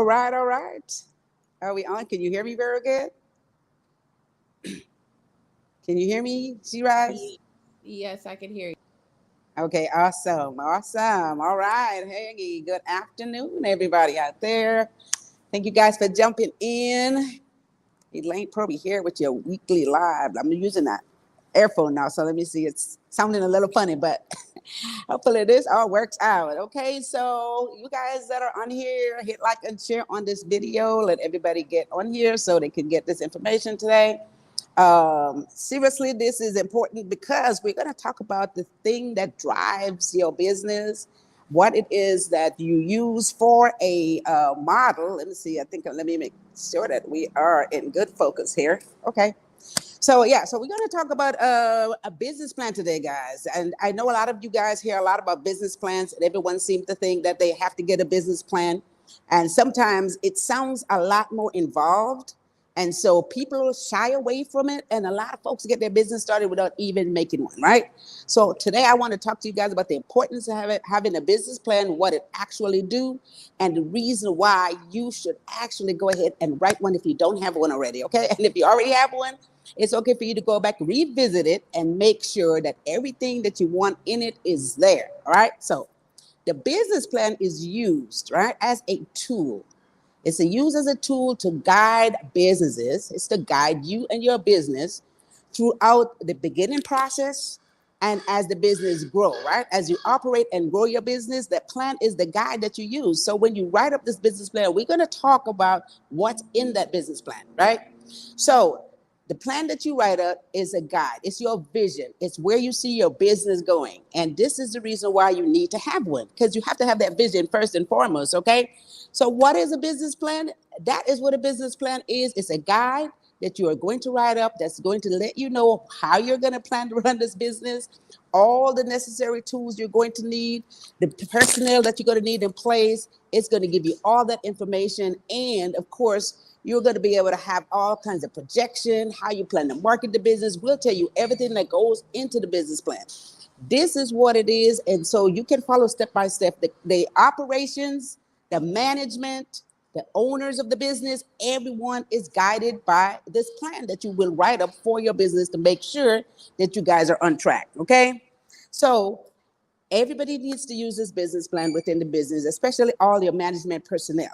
All right, all right. Are we on? Can you hear me very good? Can you hear me, She-Rise? Yes, I can hear you. Okay, awesome, awesome. All right, hey, good afternoon, everybody out there. Thank you guys for jumping in. Elaine Proby here with your weekly live. I'm using that earphone now, so let me see. It's sounding a little funny, but hopefully this all works out. Okay, so you guys that are on here, hit like and share on this video. Let everybody get on here so they can get this information today. Seriously, this is important because we're going to talk about the thing that drives your business, what it is that you use for a model. Let me see. Let me make sure that we are in good focus here. Okay. So yeah, so we're going to talk about a business plan today, guys. And I know a lot of you guys hear a lot about business plans, and everyone seems to think that they have to get a business plan. And sometimes it sounds a lot more involved. And so people shy away from it, and a lot of folks get their business started without even making one, right? So today I want to talk to you guys about the importance of having a business plan, what it actually do, and the reason why you should actually go ahead and write one if you don't have one already, okay? And if you already have one, it's okay for you to go back, revisit it, and make sure that everything that you want in it is there, all right? So the business plan is used, right, as a tool. It's used as a tool to guide businesses. It's to guide you and your business throughout the beginning process and as the business grow, right? As you operate and grow your business, that plan is the guide that you use. So when you write up this business plan, we're going to talk about what's in that business plan, right? So the plan that you write up is a guide. It's your vision. It's where you see your business going. And this is the reason why you need to have one, because you have to have that vision first and foremost, okay? So what is a business plan? That is what a business plan is. It's a guide that you are going to write up that's going to let you know how you're going to plan to run this business, all the necessary tools you're going to need, the personnel that you're going to need in place. It's going to give you all that information. And of course, you're going to be able to have all kinds of projection, how you plan to market the business. We'll tell you everything that goes into the business plan. This is what it is. And so you can follow step by step the operations, the management, the owners of the business. Everyone is guided by this plan that you will write up for your business to make sure that you guys are on track. Okay. So everybody needs to use this business plan within the business, especially all your management personnel.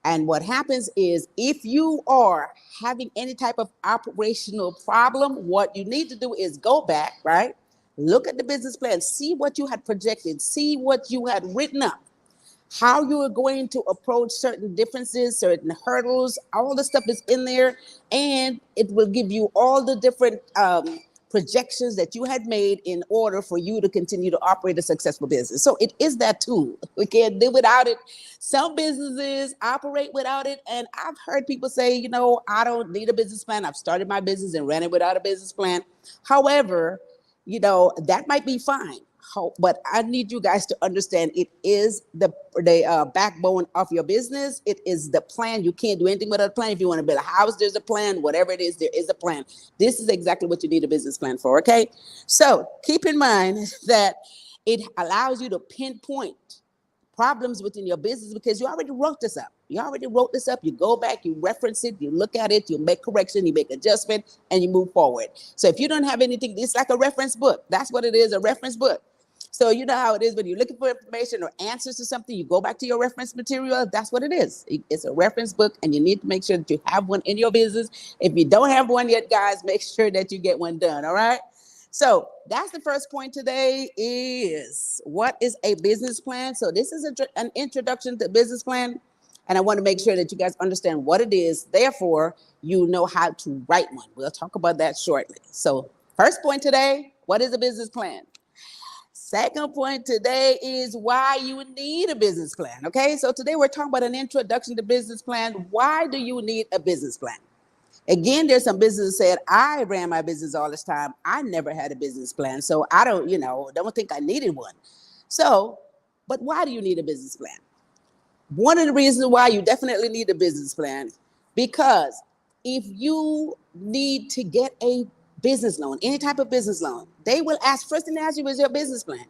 And what happens is if you are having any type of operational problem, what you need to do is go back, right? Look at the business plan, see what you had projected, see what you had written up, how you are going to approach certain differences, certain hurdles, all the stuff is in there. And it will give you all the different projections that you had made in order for you to continue to operate a successful business. So it is that tool. We can't do without it. Some businesses operate without it. And I've heard people say, I don't need a business plan. I've started my business and ran it without a business plan. However, that might be fine. But I need you guys to understand it is the backbone of your business. It is the plan. You can't do anything without a plan. If you want to build a house, there's a plan. Whatever it is, there is a plan. This is exactly what you need a business plan for, okay? So keep in mind that it allows you to pinpoint problems within your business because you already wrote this up. You go back, you reference it, you look at it, you make correction, you make adjustment, and you move forward. So if you don't have anything, it's like a reference book. That's what it is, a reference book. So you know how it is when you're looking for information or answers to something, you go back to your reference material. That's what it is. It's a reference book, and you need to make sure that you have one in your business. If you don't have one yet, guys, make sure that you get one done, all right? So that's the first point today is what is a business plan? So this is an introduction to business plan, and I want to make sure that you guys understand what it is. Therefore, you know how to write one. We'll talk about that shortly. So first point today, what is a business plan? Second point today is why you need a business plan. Okay, so today we're talking about an introduction to business plan. Why do you need a business plan? Again, there's some businesses that said, I ran my business all this time. I never had a business plan. So I don't think I needed one. So, but why do you need a business plan? One of the reasons why you definitely need a business plan, because if you need to get a business loan, any type of business loan, they will ask, first thing they ask you is your business plan.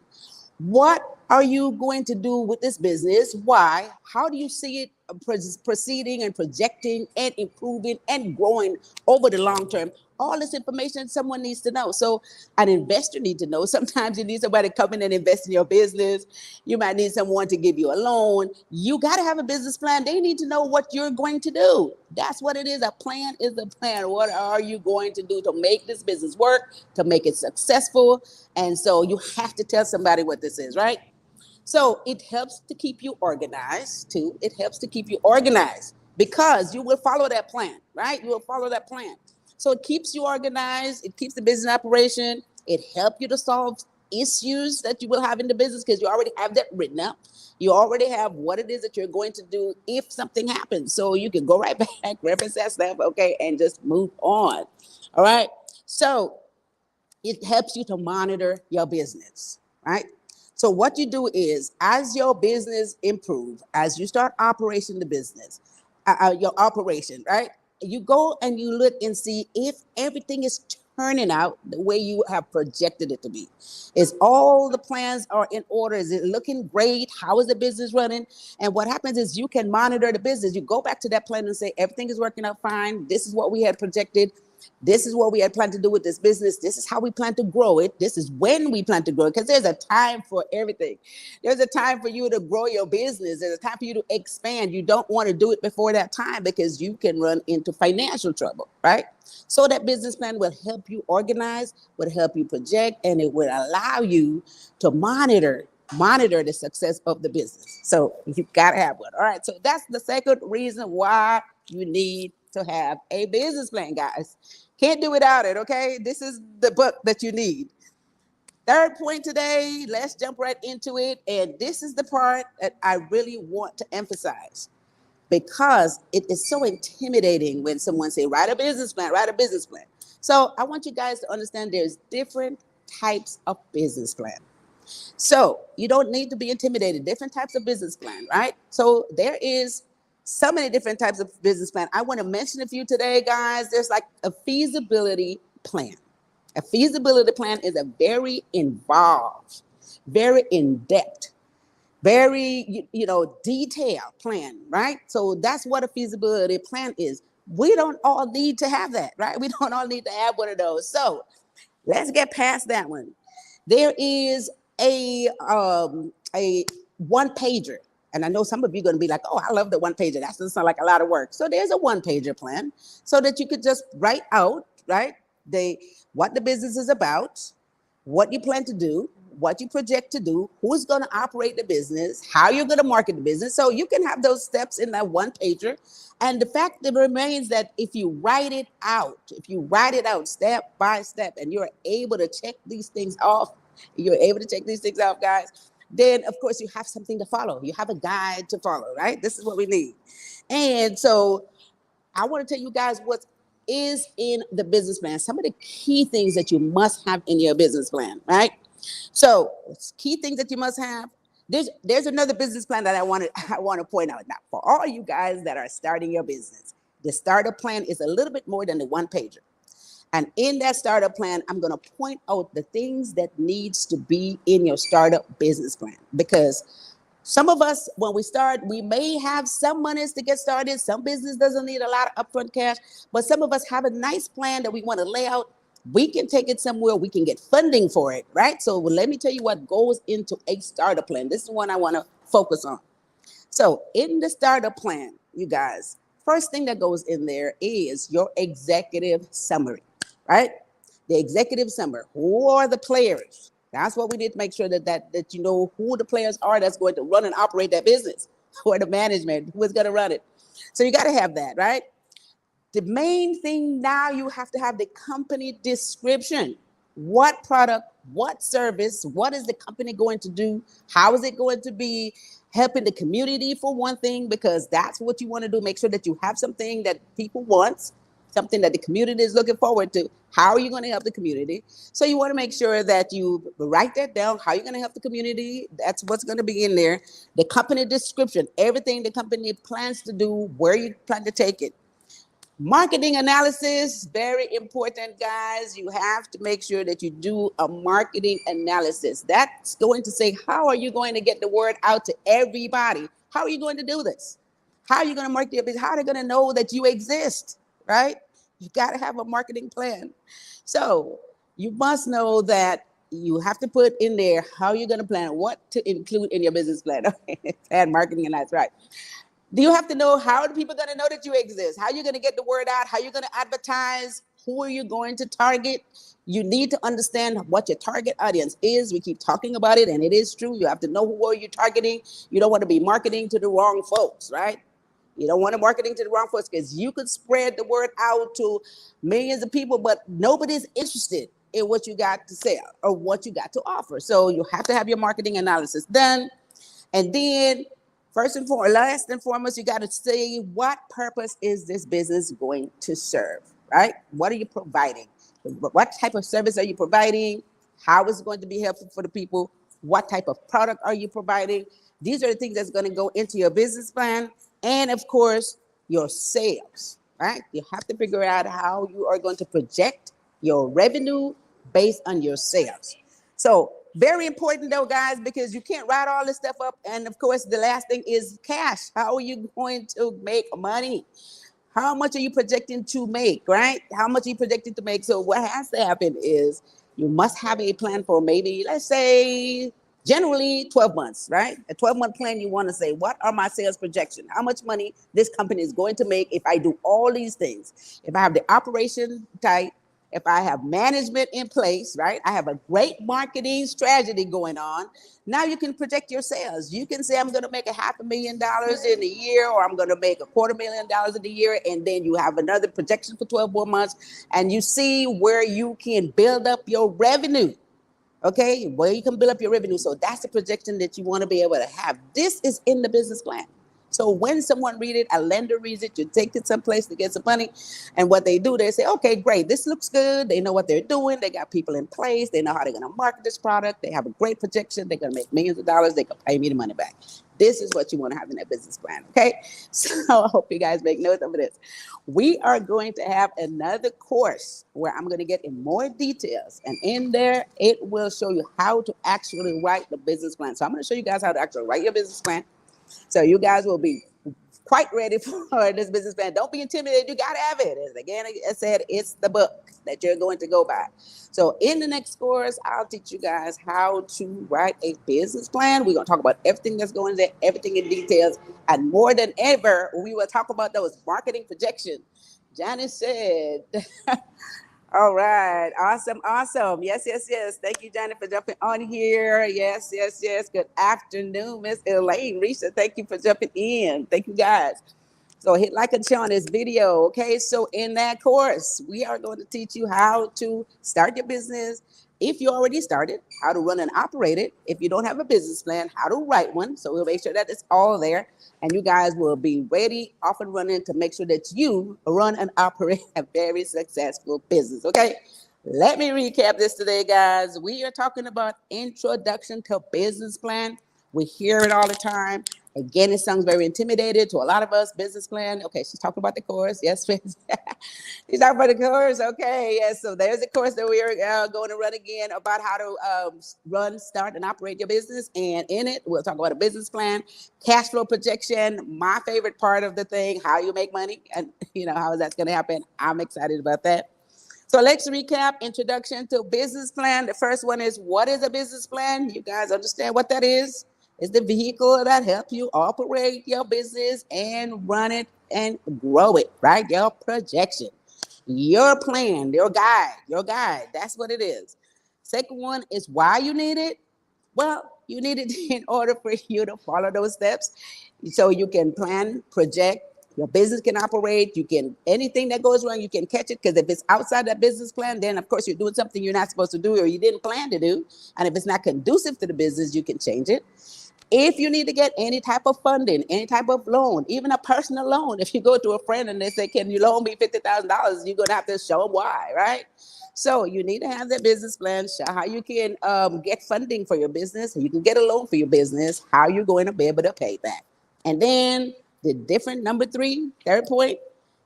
What How are you going to do with this business? Why? How do you see it proceeding and projecting and improving and growing over the long term? All this information someone needs to know. So an investor needs to know. Sometimes you need somebody to come in and invest in your business. You might need someone to give you a loan. You got to have a business plan. They need to know what you're going to do. That's what it is. A plan is a plan. What are you going to do to make this business work, to make it successful? And so you have to tell somebody what this is, right? So it helps to keep you organized too. It helps to keep you organized because you will follow that plan, right? You will follow that plan. So it keeps you organized. It keeps the business operation. It helps you to solve issues that you will have in the business because you already have that written up. You already have what it is that you're going to do if something happens. So you can go right back, reference that stuff, okay, and just move on. All right. So it helps you to monitor your business, right? So what you do is, as your business improve, as you start operating the business, your operation, right? You go and you look and see if everything is turning out the way you have projected it to be. Is all the plans are in order? Is it looking great? How is the business running? And what happens is you can monitor the business. You go back to that plan and say, everything is working out fine. This is what we had projected. This is what we had planned to do with this business. This is how we plan to grow it. This is when we plan to grow it, because there's a time for everything. There's a time for you to grow your business. There's a time for you to expand. You don't want to do it before that time because you can run into financial trouble, right? So that business plan will help you organize, will help you project, and it will allow you to monitor the success of the business. So you've got to have one. All right. So that's the second reason why you need to have a business plan, guys. Can't do without it, okay? This is the book that you need. Third point today, let's jump right into it. And this is the part that I really want to emphasize because it is so intimidating when someone say, write a business plan, write a business plan. So I want you guys to understand there's different types of business plan. So you don't need to be intimidated. Different types of business plan, right? So there is so many different types of business plan. I want to mention a few today, guys. There's like a feasibility plan. A feasibility plan is a very involved, very in-depth, very, detailed plan, right? So that's what a feasibility plan is. We don't all need to have that, right? We don't all need to have one of those. So let's get past that one. There is a one pager. And I know some of you are going to be like, oh, I love the one pager. That doesn't sound like a lot of work. So there's a one pager plan so that you could just write out, right, what the business is about, what you plan to do, what you project to do, who's going to operate the business, how you're going to market the business. So you can have those steps in that one pager. And the fact that remains that if you write it out step by step, and you're able to check these things off, guys, then of course you have something to follow. You have a guide to follow, right? This is what we need. And so I want to tell you guys what is in the business plan. Some of the key things that you must have in your business plan, right? So key things that you must have. There's another business plan that I want to point out now for all you guys that are starting your business. The startup plan is a little bit more than the one pager. And in that startup plan, I'm going to point out the things that needs to be in your startup business plan, because some of us, when we start, we may have some monies to get started. Some business doesn't need a lot of upfront cash, but some of us have a nice plan that we want to lay out. We can take it somewhere. We can get funding for it, right? So let me tell you what goes into a startup plan. This is one I want to focus on. So in the startup plan, you guys, first thing that goes in there is your executive summary, right? The executive summary. Who are the players? That's what we need to make sure that you know who the players are that's going to run and operate that business, or the management, who is going to run it. So you got to have that, right? The main thing now, you have to have the company description. What product, what service, what is the company going to do? How is it going to be helping the community, for one thing, because that's what you want to do. Make sure that you have something that people want, something that the community is looking forward to. How are you going to help the community? So you want to make sure that you write that down. How are you going to help the community? That's what's going to be in there. The company description, everything the company plans to do, where you plan to take it. Marketing analysis, very important, guys. You have to make sure that you do a marketing analysis. That's going to say, how are you going to get the word out to everybody? How are you going to do this? How are you going to market your business? How are they going to know that you exist, right? You got to have a marketing plan. So you must know that you have to put in there how you're going to plan, what to include in your business plan. And marketing, and that's right. Do you have to know how the people are going to know that you exist? How you're going to get the word out? How you're going to advertise? Who are you going to target? You need to understand what your target audience is. We keep talking about it, and it is true. You have to know who are you targeting. You don't want to be marketing to the wrong folks, right? You don't want to marketing to the wrong folks, because you could spread the word out to millions of people, but nobody's interested in what you got to sell or what you got to offer. So you have to have your marketing analysis done. And then last and foremost, you got to say, what purpose is this business going to serve, right? What are you providing? What type of service are you providing? How is it going to be helpful for the people? What type of product are you providing? These are the things that's going to go into your business plan. And of course, your sales, right? You have to figure out how you are going to project your revenue based on your sales. So very important though, guys, because you can't write all this stuff up. And of course, the last thing is cash. How are you going to make money? How much are you projecting to make, right? How much are you projecting to make? So what has to happen is you must have a plan for maybe, let's say, generally 12 months, right? A 12-month plan, you want to say, what are my sales projections? How much money this company is going to make if I do all these things? If I have the operation tight, if I have management in place, right? I have a great marketing strategy going on. Now you can project your sales. You can say, I'm going to make $500,000 in a year, or I'm going to make $250,000 in a year. And then you have another projection for 12 more months. And you see where you can build up your revenue. Okay, where you can build up your revenue. So that's the projection that you want to be able to have. This is in the business plan. So when someone reads it, a lender reads it, you take it someplace to get some money. And what they do, they say, okay, great, this looks good. They know what they're doing. They got people in place. They know how they're going to market this product. They have a great projection. They're going to make millions of dollars. They can pay me the money back. This is what you want to have in that business plan, okay? So I hope you guys make note of this. We are going to have another course where I'm going to get in more details. And in there, it will show you how to actually write the business plan. So I'm going to show you guys how to actually write your business plan. So you guys will be quite ready for this business plan. Don't be intimidated. You got to have it. As again, I said, it's the book that you're going to go by. So in the next course, I'll teach you guys how to write a business plan. We're going to talk about everything that's going there, everything in details. And more than ever, we will talk about those marketing projections. Janice said, all right. Awesome. Awesome. Yes, yes, yes. Thank you, Johnny, for jumping on here. Yes, yes, yes. Good afternoon, Miss Elaine. Risha, thank you for jumping in. Thank you, guys. So hit like and share on this video. Okay. So in that course, we are going to teach you how to start your business. If you already started, how to run and operate it. If you don't have a business plan, how to write one. So we'll make sure that it's all there. And you guys will be ready, off and running to make sure that you run and operate a very successful business. Okay. Let me recap this today, guys. We are talking about introduction to business plan. We hear it all the time. Again, it sounds very intimidating to a lot of us. Business plan. Okay, she's talking about the course. Yes, she's talking about the course. Okay, yes. So there's a course that we are going to run again about how to run, start, and operate your business. And in it, we'll talk about a business plan, cash flow projection, my favorite part of the thing, how you make money, and how is that going to happen. I'm excited about that. So let's recap. Introduction to business plan. The first one is, what is a business plan? You guys understand what that is? It's the vehicle that helps you operate your business and run it and grow it, right? Your projection, your plan, your guide. That's what it is. Second one is why you need it. Well, you need it in order for you to follow those steps so you can plan, project, your business can operate. You can, anything that goes wrong, you can catch it. Because if it's outside that business plan, then of course you're doing something you're not supposed to do or you didn't plan to do. And if it's not conducive to the business, you can change it. If you need to get any type of funding, any type of loan, even a personal loan, if you go to a friend and they say, can you loan me $50,000? You're going to have to show them why, right? So you need to have that business plan, show how you can get funding for your business, you can get a loan for your business, how you're going to be able to pay back. And then the different third point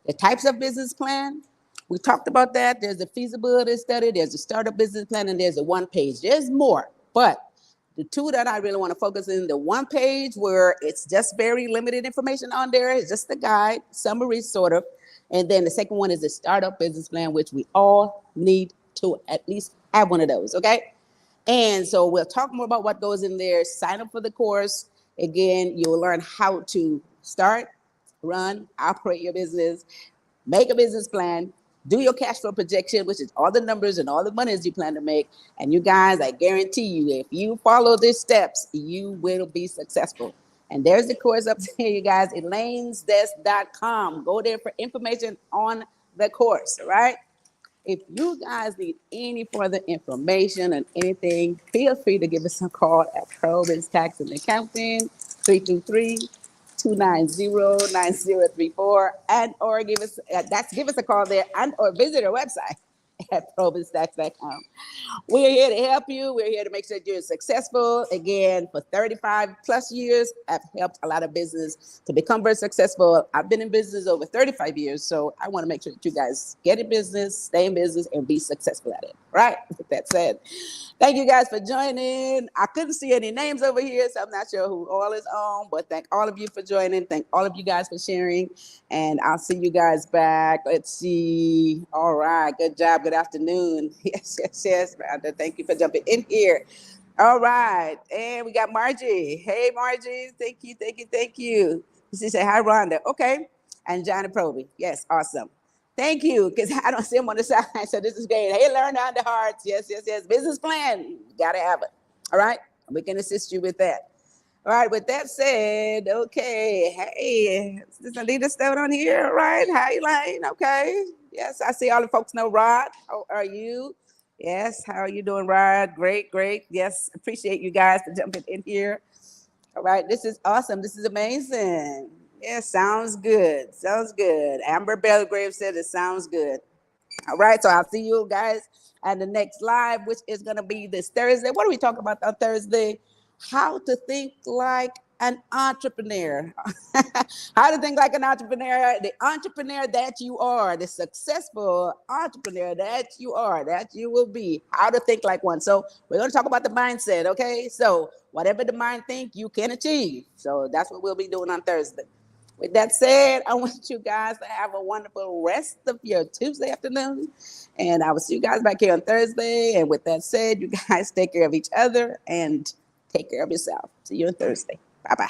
The types of business plan, we talked about that. There's a feasibility study, there's a startup business plan, and there's a one page. There's more, but the two that I really want to focus in, the one page where it's just very limited information on there, it's just the guide, summary sort of. And then the second one is the startup business plan, which we all need to at least have one of those, okay? And so we'll talk more about what goes in there. Sign up for the course. Again, you'll learn how to start, run, operate your business, make a business plan, do your cash flow projection, which is all the numbers and all the monies you plan to make. And you guys, I guarantee you, if you follow these steps, you will be successful. And there's the course up there, you guys, elainesdesk.com. Go there for information on the course, all right? If you guys need any further information on anything, feel free to give us a call at Proby's Tax and Accounting, 323-290-9034, and or give us a call there, and or visit our website at probinstax.com. We're here to help you. We're here to make sure you're successful. Again, for 35 plus years, I've helped a lot of business to become very successful. I've been in business over 35 years, so I want to make sure that you guys get in business, stay in business, and be successful at it. Right? With that said, thank you guys for joining. I couldn't see any names over here, so I'm not sure who all is on, but thank all of you for joining. Thank all of you guys for sharing, and I'll see you guys back. Let's see. All right. Good job. Good afternoon. Yes, yes, yes. Thank you for jumping in here. All right. And we got Margie. Hey, Margie. Thank you, thank you, thank you. She said, hi, Rhonda. Okay. And Johnny Proby. Yes, awesome. Thank you, because I don't see him on the side, so this is great. Hey, learn down the hearts. Yes, yes, yes. Business plan. You got to have it. All right. We can assist you with that. All right, with that said, okay, hey, is Anita still on here? All right, hi, Elaine, okay. Yes, I see all the folks know Rod. How are you? Yes, how are you doing, Rod? Great, great. Yes, appreciate you guys for jumping in here. All right, this is awesome. This is amazing. Yeah, sounds good. Sounds good. Amber Belgrave said it sounds good. All right, so I'll see you guys at the next live, which is going to be this Thursday. What are we talking about on Thursday? How to think like an entrepreneur. How to think like an entrepreneur, the entrepreneur that you are, the successful entrepreneur that you are, that you will be. How to think like one. So we're going to talk about the mindset, okay? So whatever the mind think, you can achieve. So that's what we'll be doing on Thursday. With that said, I want you guys to have a wonderful rest of your Tuesday afternoon. And I will see you guys back here on Thursday. And with that said, you guys take care of each other and take care of yourself. See you on Thursday. Bye-bye.